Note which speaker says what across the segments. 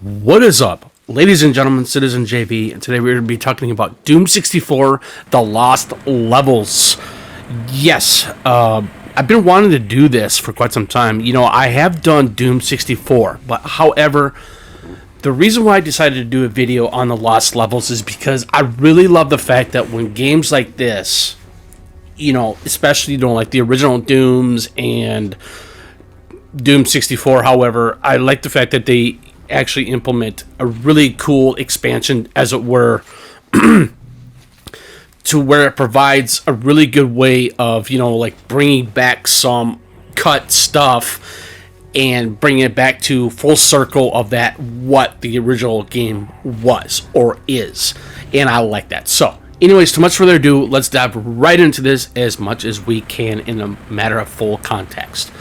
Speaker 1: What is up, ladies and gentlemen, Citizen JV, and today we're going to be talking about Doom 64, The Lost Levels. Yes, I've been wanting to do this for quite some time. You know, I have done Doom 64, but however, the reason why I decided to do a video on The Lost Levels is because I really love the fact that when games like this, you know, especially, you know, like the original Dooms and Doom 64, however, I like the fact that they actually implement a really cool expansion, as it were, to where it provides a really good way of, you know, like bringing back some cut stuff and bringing it back to full circle of that, what the original game was or is. And I like that. So, anyways, too much further ado, let's dive right into this as much as we can in a matter of full context.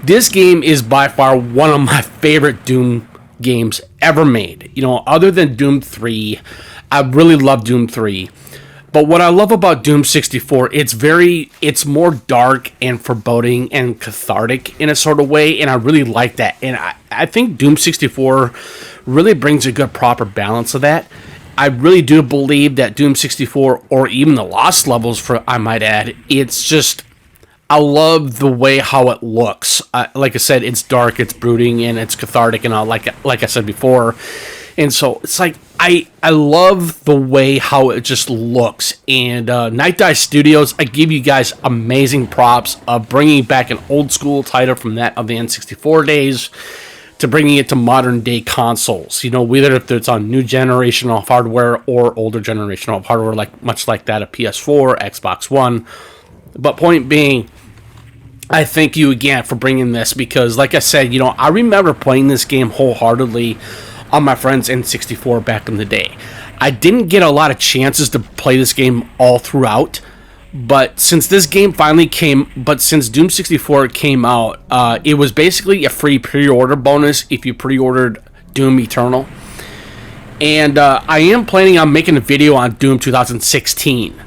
Speaker 1: This game is by far one of my favorite Doom games ever made. You know, other than Doom 3, I really love Doom 3. But what I love about Doom 64, it's more dark and foreboding and cathartic in a sort of way, and I really like that. And I think Doom 64 really brings a good proper balance of that. I really do believe that Doom 64, or even the Lost Levels, for I might add, it's just, I love the way how it looks. Like I said, it's dark, it's brooding, and it's cathartic, and all, like I said before. And so it's like I love the way how it just looks. And Night Dive Studios, I give you guys amazing props of bringing back an old school title from that of the N64 days to bringing it to modern day consoles. You know, whether if it's on new generation of hardware or older generation of hardware, like much like that of PS4, Xbox One. But point being, I thank you again for bringing this because, like I said, you know, I remember playing this game wholeheartedly on my friend's N64 back in the day. I didn't get a lot of chances to play this game all throughout, but since Doom 64 came out, it was basically a free pre-order bonus if you pre-ordered Doom Eternal. And I am planning on making a video on Doom 2016.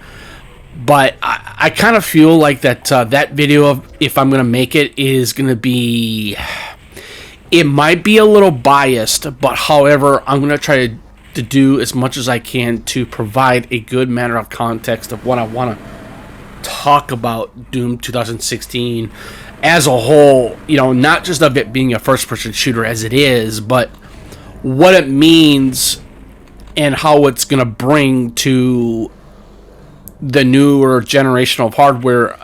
Speaker 1: But I kind of feel like that video, if I'm going to make it, is going to be... It might be a little biased, but however, I'm going to try to do as much as I can to provide a good manner of context of what I want to talk about Doom 2016 as a whole. You know, not just of it being a first-person shooter as it is, but what it means and how it's going to bring to the newer generation of hardware.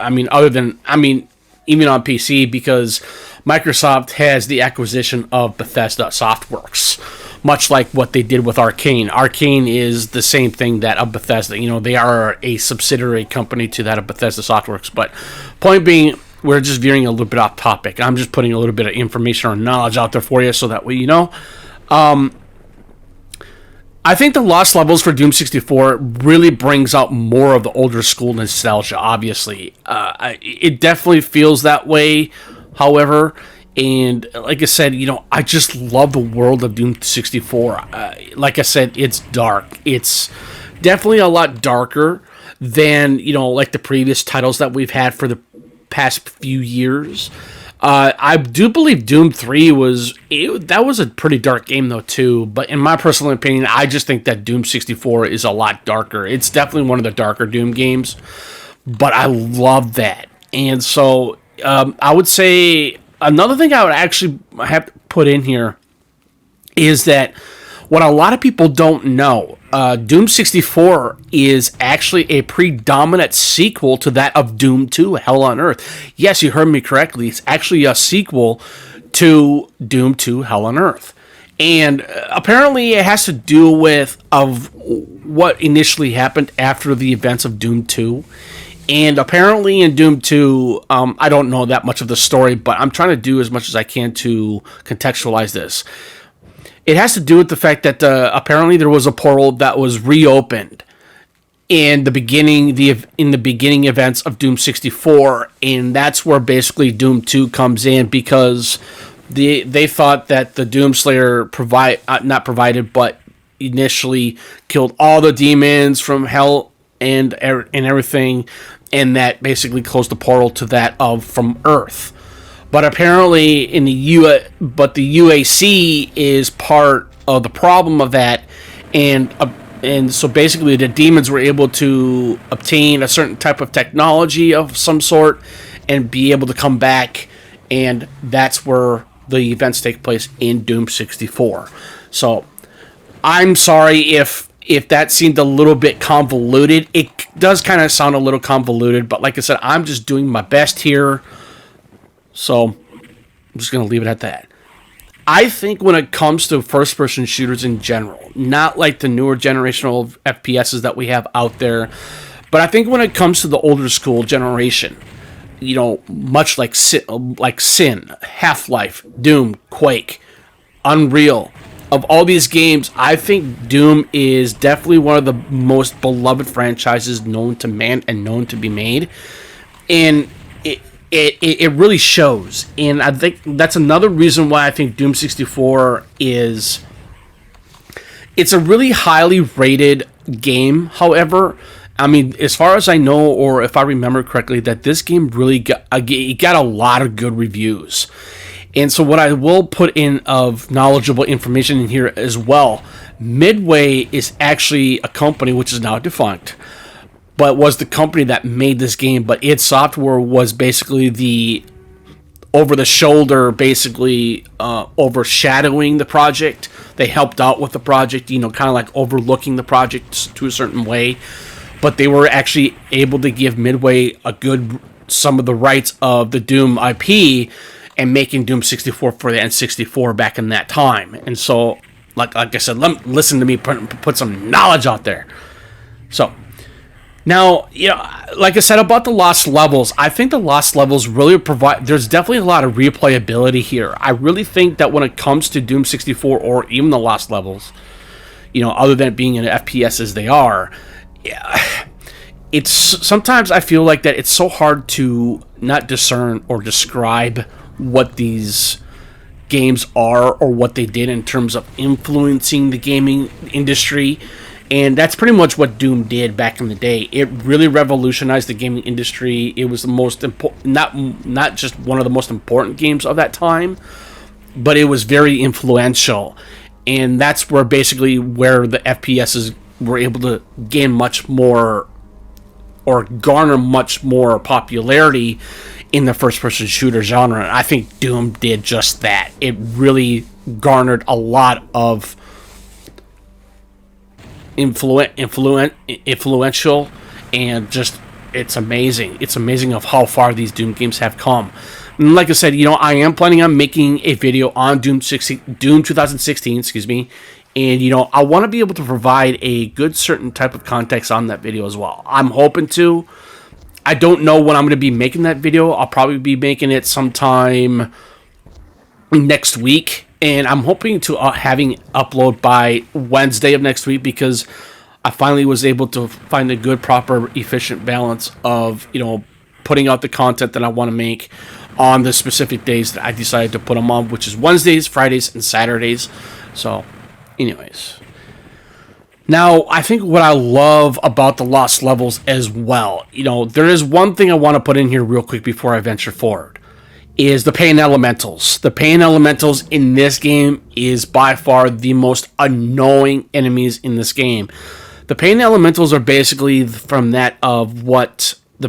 Speaker 1: Even on PC, because Microsoft has the acquisition of Bethesda Softworks, much like what they did with Arcane. Arcane is the same thing that of Bethesda. You know, they are a subsidiary company to that of Bethesda Softworks. But point being, we're just veering a little bit off topic. I'm just putting a little bit of information or knowledge out there for you so that way you know. I think the Lost Levels for Doom 64 really brings out more of the older school nostalgia, obviously. It definitely feels that way, however, and like I said, you know, I just love the world of Doom 64. Like I said, it's dark. It's definitely a lot darker than, you know, like the previous titles that we've had for the past few years. I do believe Doom 3 was a pretty dark game though too, but in my personal opinion, I just think that Doom 64 is a lot darker. It's definitely one of the darker Doom games, but I love that. And so I would say another thing I would actually have to put in here is that what a lot of people don't know, Doom 64 is actually a predominant sequel to that of Doom 2, Hell on Earth. Yes, you heard me correctly. It's actually a sequel to Doom 2, Hell on Earth. And apparently it has to do with what initially happened after the events of Doom 2. And apparently in Doom 2, I don't know that much of the story, but I'm trying to do as much as I can to contextualize this. It has to do with the fact that apparently there was a portal that was reopened in the beginning events of Doom 64, and that's where basically Doom 2 comes in, because they thought that the Doomslayer initially killed all the demons from hell and everything, and that basically closed the portal to that of from Earth. But apparently in the UAC is part of the problem of that, and so basically the demons were able to obtain a certain type of technology of some sort and be able to come back, and that's where the events take place in Doom 64. So I'm sorry if that seemed a little bit convoluted. It does kind of sound a little convoluted, but like I said, I'm just doing my best here. So I'm just going to leave it at that. I think when it comes to first-person shooters in general, not like the newer generational FPSs that we have out there, but I think when it comes to the older school generation, you know, much like Sin, Half-Life, Doom, Quake, Unreal, of all these games, I think Doom is definitely one of the most beloved franchises known to man and known to be made. And it really shows. And I think that's another reason why I think Doom 64 is... It's a really highly rated game, however. I mean, as far as I know, or if I remember correctly, that this game really got a lot of good reviews. And so what I will put in of knowledgeable information in here as well, Midway is actually a company which is now defunct, but was the company that made this game, but its software was basically the over-the-shoulder, basically overshadowing the project. They helped out with the project, you know, kind of like overlooking the project to a certain way, but they were actually able to give Midway some of the rights of the Doom IP, and making Doom 64 for the N64 back in that time. And so, like I said, listen to me put some knowledge out there. So, now, you know, like I said about the Lost Levels, I think the Lost Levels really provide... There's definitely a lot of replayability here. I really think that when it comes to Doom 64 or even the Lost Levels, you know, other than it being an FPS as they are, it's... Sometimes I feel like that it's so hard to not discern or describe what these games are or what they did in terms of influencing the gaming industry, and that's pretty much what Doom did back in the day. It really revolutionized the gaming industry. It was the most important, not just one of the most important games of that time, but it was very influential, and that's where basically where the FPSs were able to gain much more or garner much more popularity in the first-person shooter genre. And I think Doom did just that. It really garnered a lot of influential, and just it's amazing. It's amazing of how far these Doom games have come. And like I said, you know, I am planning on making a video on Doom 2016, excuse me. And, you know, I want to be able to provide a good certain type of context on that video as well. I'm hoping to. I don't know when I'm going to be making that video. I'll probably be making it sometime next week. And I'm hoping to having upload by Wednesday of next week, because I finally was able to find a good, proper, efficient balance of, you know, putting out the content that I want to make on the specific days that I decided to put them on, which is Wednesdays, Fridays, and Saturdays. So, anyways. Now, I think what I love about the Lost Levels as well, you know, there is one thing I want to put in here real quick before I venture forward, is the Pain Elementals. The Pain Elementals in this game is by far the most annoying enemies in this game. The Pain Elementals are basically from that of what the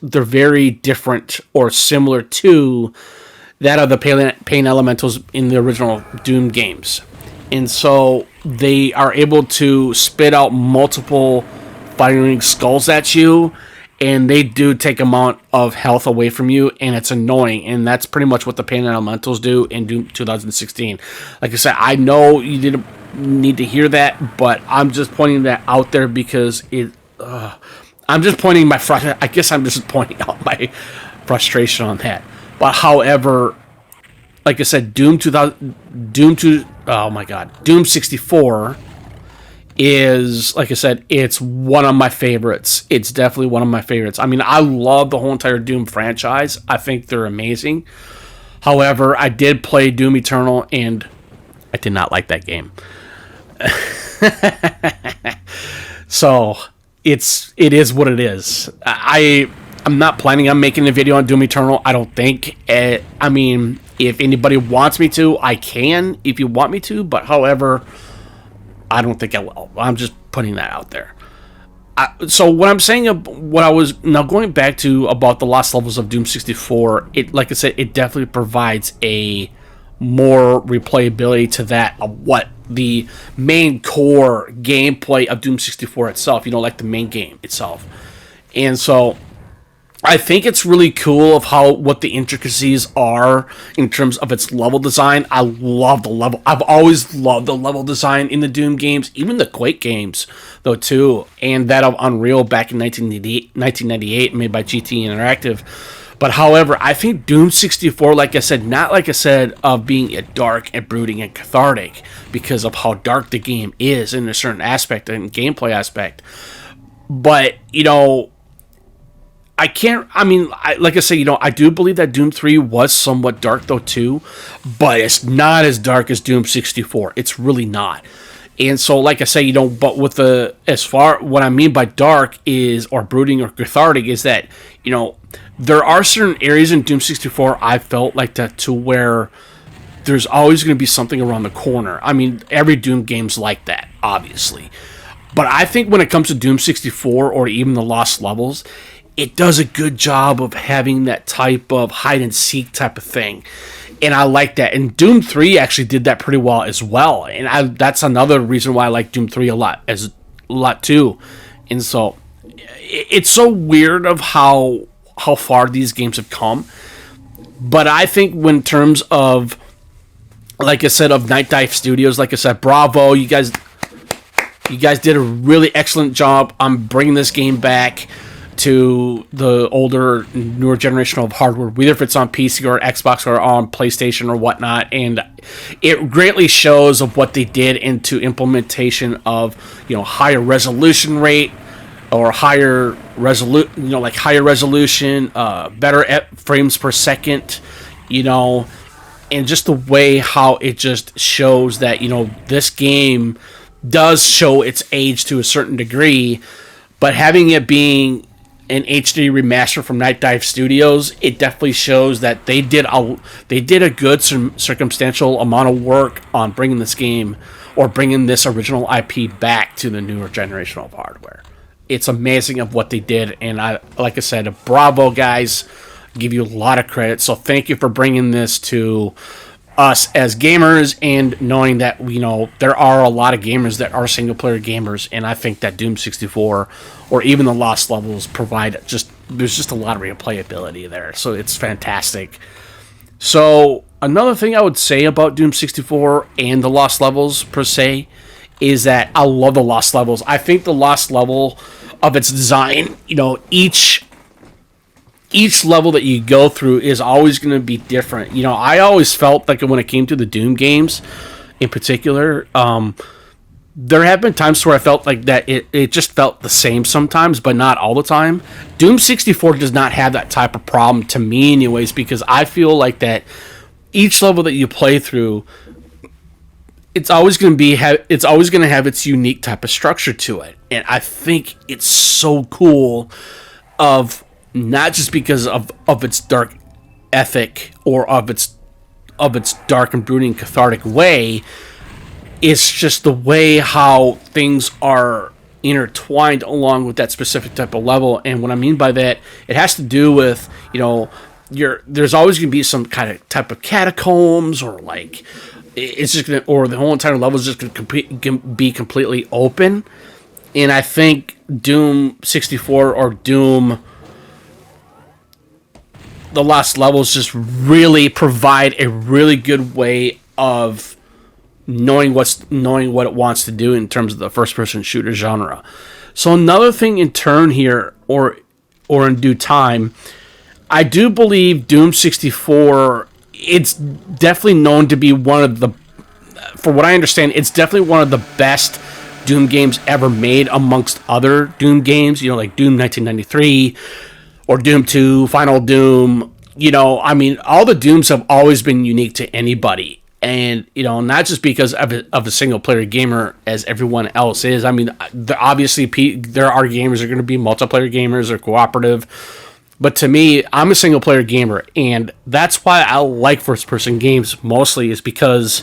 Speaker 1: they're very different or similar to that of the Pain Elementals in the original Doom games. And so they are able to spit out multiple firing skulls at you, and they do take amount of health away from you, and it's annoying. And that's pretty much what the Pain Elementals do in Doom 2016. Like I said, I know you didn't need to hear that, but I'm just pointing that out there because I'm just pointing I guess I'm just pointing out my frustration on that. But however, like I said, Doom 64 is, like I said, it's one of my favorites. It's definitely one of my favorites. I mean, I love the whole entire Doom franchise. I think they're amazing. However, I did play Doom Eternal, and I did not like that game. So, it is what it is. I'm not planning on making a video on Doom Eternal. I don't think. I mean, if anybody wants me to, I can. If you want me to, but however, I don't think I will. I'm just putting that out there. So what I'm saying, what I was now going back to about the lost levels of Doom 64, it, like I said, it definitely provides a more replayability to that of what the main core gameplay of Doom 64 itself, like the main game itself. And so I think it's really cool of what the intricacies are in terms of its level design. I love the level. I've always loved the level design in the Doom games, even the Quake games, though, too. And that of Unreal back in 1998, made by GT Interactive. But however, I think Doom 64, like I said, not like I said, of being a dark and brooding and cathartic because of how dark the game is in a certain aspect and gameplay aspect. But, like I say, I do believe that Doom 3 was somewhat dark, though, too, but it's not as dark as Doom 64. It's really not. And so, like I say, but with what I mean by dark is, or brooding or cathartic, is that, there are certain areas in Doom 64 I felt like that to where there's always going to be something around the corner. I mean, every Doom game's like that, obviously. But I think when it comes to Doom 64 or even the Lost Levels, it does a good job of having that type of hide and seek type of thing. And I like that. And Doom 3 actually did that pretty well as well. And that's another reason why I like Doom 3 a lot too. And so it's so weird of how far these games have come. But I think in terms of, like I said, of Night Dive Studios, like I said, bravo, you guys did a really excellent job on bringing this game back to the newer generation of hardware, whether if it's on PC or Xbox or on PlayStation or whatnot. And it greatly shows of what they did into implementation of, higher resolution rate or higher resolution, better frames per second, and just the way how it just shows that, this game does show its age to a certain degree, but having it being an HD remaster from Night Dive Studios, it definitely shows that they did a good circumstantial amount of work on bringing this game or bringing this original IP back to the newer generation of hardware. It's amazing of what they did, and like I said, bravo, guys. Give you a lot of credit. So thank you for bringing this to us as gamers, and knowing that there are a lot of gamers that are single player gamers, and I think that Doom 64 or even the Lost Levels provide there's just a lot of replayability there, so it's fantastic. So another thing I would say about Doom 64 and the Lost Levels per se is that I love the Lost Levels. I think the Lost Level of its design, each level that you go through is always going to be different. I always felt like when it came to the Doom games in particular, there have been times where I felt like that it just felt the same sometimes, but not all the time. Doom 64 does not have that type of problem to me anyways, because I feel like that each level that you play through, it's always going to have its unique type of structure to it. And I think it's so cool of not just because of its dark ethic or of its dark and brooding cathartic way. It's just the way how things are intertwined along with that specific type of level. And what I mean by that, it has to do with, there's always going to be some kind of type of catacombs, or like it's just gonna, or the whole entire level is just going to be completely open. And I think Doom 64 or Doom the Lost Levels just really provide a really good way of knowing what it wants to do in terms of the first-person shooter genre. So another thing in turn here, or in due time, I do believe Doom 64, it's definitely known to be one of the, for what I understand, it's definitely one of the best Doom games ever made amongst other Doom games, like Doom 1993, or Doom 2, Final Doom. All the Dooms have always been unique to anybody. And, not just because of a single-player gamer as everyone else is. Obviously, there are gamers that are going to be multiplayer gamers or cooperative But to me, I'm a single player gamer, and that's why I like first person games mostly, is because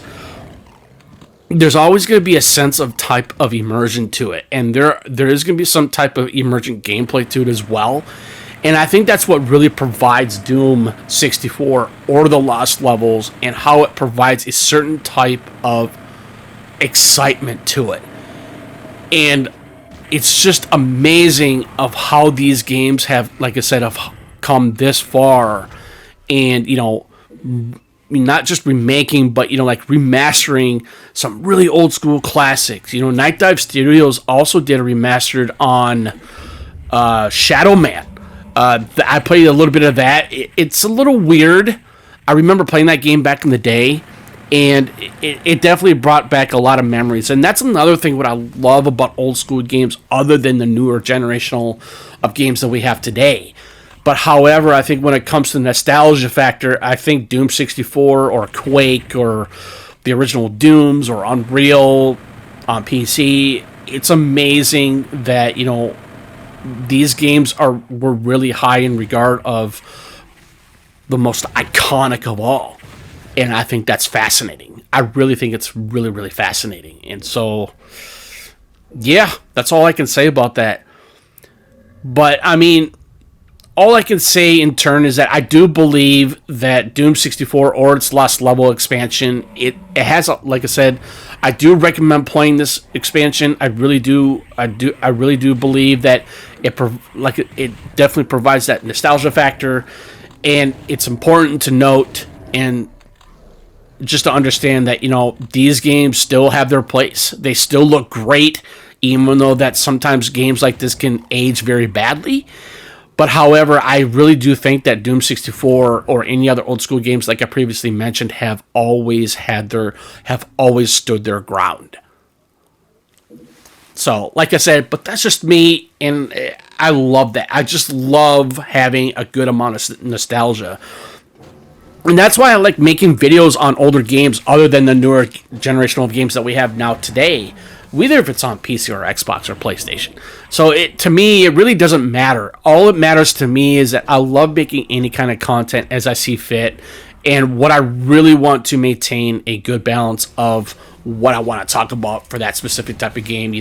Speaker 1: there's always going to be a sense of type of immersion to it, and there is going to be some type of emergent gameplay to it as well. And I think that's what really provides Doom 64 or the Lost Levels, and how it provides a certain type of excitement to it. And it's just amazing of how these games have, like I said, have come this far, and not just remaking, but like remastering some really old school classics. Night Dive Studios also did a remastered on Shadow Man. I played a little bit of that. It's a little weird. I remember playing that game back in the day, and it definitely brought back a lot of memories. And that's another thing what I love about old school games, other than the newer generational of games that we have today. But however, I think when it comes to the nostalgia factor, I think Doom 64 or Quake or the original Dooms or Unreal on PC, it's amazing that these games were really high in regard of the most iconic of all. And I think that's fascinating. I really think it's really, really fascinating. And so, yeah, that's all I can say about that. But, I mean, all I can say in turn is that I do believe that Doom 64 or its Lost Level expansion, it has, like I said, I do recommend playing this expansion. I really do believe that it definitely provides that nostalgia factor, and it's important to note and just to understand that these games still have their place. They still look great, even though that sometimes games like this can age very badly. But however, I really do think that Doom 64 or any other old school games, like I previously mentioned, have always stood their ground. So, like I said, but that's just me, and I love that. I just love having a good amount of nostalgia. And that's why I like making videos on older games other than the newer generational games that we have now today, whether if it's on PC or Xbox or PlayStation. So to me, it really doesn't matter. All that matters to me is that I love making any kind of content as I see fit, and what I really want to maintain a good balance of what I want to talk about for that specific type of game.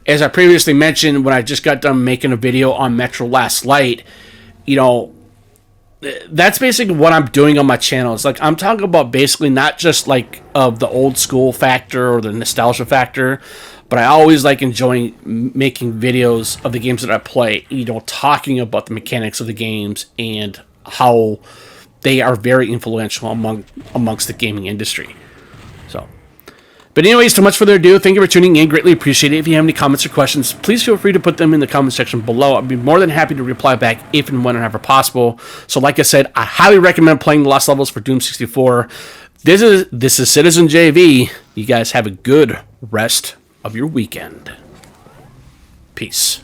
Speaker 1: As I previously mentioned, when I just got done making a video on Metro Last Light, that's basically what I'm doing on my channel. It's like I'm talking about basically not just like of the old school factor or the nostalgia factor, but I always like enjoying making videos of the games that I play, talking about the mechanics of the games and how they are very influential amongst the gaming industry. So, but anyways, too much further ado, thank you for tuning in. Greatly appreciate it. If you have any comments or questions, please feel free to put them in the comment section below. I'd be more than happy to reply back if and whenever possible. So like I said, I highly recommend playing the Lost Levels for Doom 64. This is Citizen JV. You guys have a good rest of your weekend. Peace.